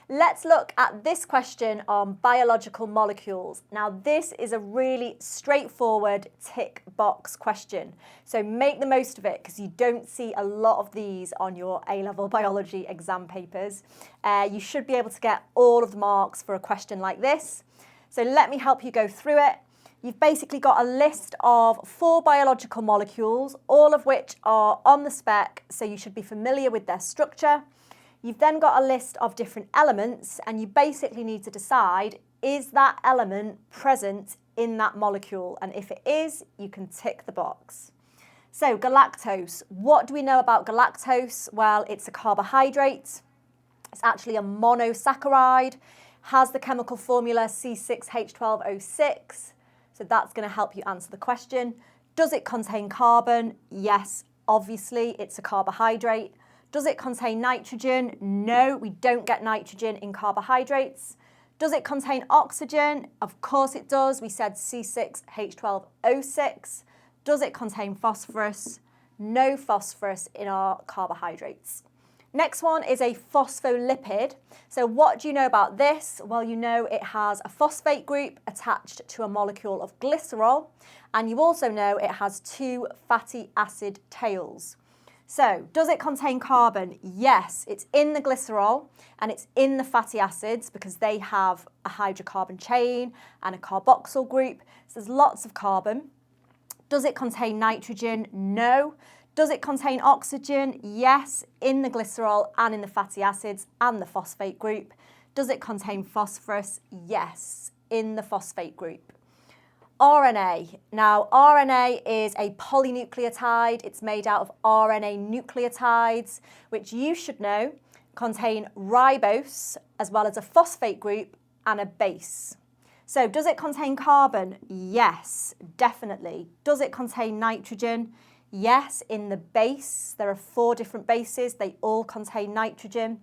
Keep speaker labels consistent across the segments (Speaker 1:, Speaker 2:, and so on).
Speaker 1: Let's look at this question on biological molecules. Now, this is a really straightforward tick box question. So make the most of it because you don't see a lot of these on your A-level biology exam papers. You should be able to get all of the marks for a question like this. So let me help you go through it. You've basically got a list of 4 biological molecules, all of which are on the spec, so you should be familiar with their structure. You've then got a list of different elements, and you basically need to decide, is that element present in that molecule? And if it is, you can tick the box. So galactose, what do we know about galactose? Well, it's a carbohydrate. It's actually a monosaccharide, has the chemical formula C6H12O6. So that's going to help you answer the question. Does it contain carbon? Yes, obviously, it's a carbohydrate. Does it contain nitrogen? No, we don't get nitrogen in carbohydrates. Does it contain oxygen? Of course it does. We said C6H12O6. Does it contain phosphorus? No phosphorus in our carbohydrates. Next one is a phospholipid. So what do you know about this? Well, you know it has a phosphate group attached to a molecule of glycerol, and you also know it has 2 fatty acid tails. So, does it contain carbon? Yes, it's in the glycerol and it's in the fatty acids because they have a hydrocarbon chain and a carboxyl group. So there's lots of carbon. Does it contain nitrogen? No. Does it contain oxygen? Yes, in the glycerol and in the fatty acids and the phosphate group. Does it contain phosphorus? Yes, in the phosphate group. RNA. Now, RNA is a polynucleotide. It's made out of RNA nucleotides, which you should know contain ribose as well as a phosphate group and a base. So, does it contain carbon? Yes, definitely. Does it contain nitrogen? Yes, in the base. There are 4 different bases. They all contain nitrogen.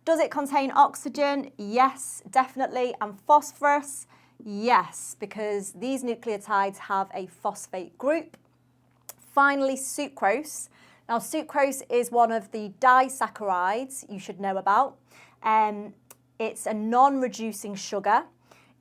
Speaker 1: Does it contain oxygen? Yes, definitely. And phosphorus? Yes, because these nucleotides have a phosphate group. Finally, sucrose. Now, sucrose is one of the disaccharides you should know about. It's a non-reducing sugar.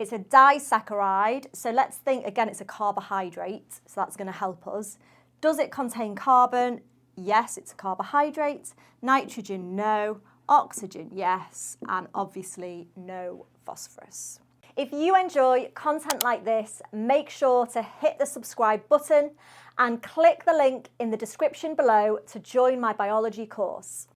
Speaker 1: It's a disaccharide. So let's think, again, it's a carbohydrate. So that's going to help us. Does it contain carbon? Yes, it's a carbohydrate. Nitrogen, no. Oxygen, yes. And obviously, no phosphorus. If you enjoy content like this, make sure to hit the subscribe button and click the link in the description below to join my biology course.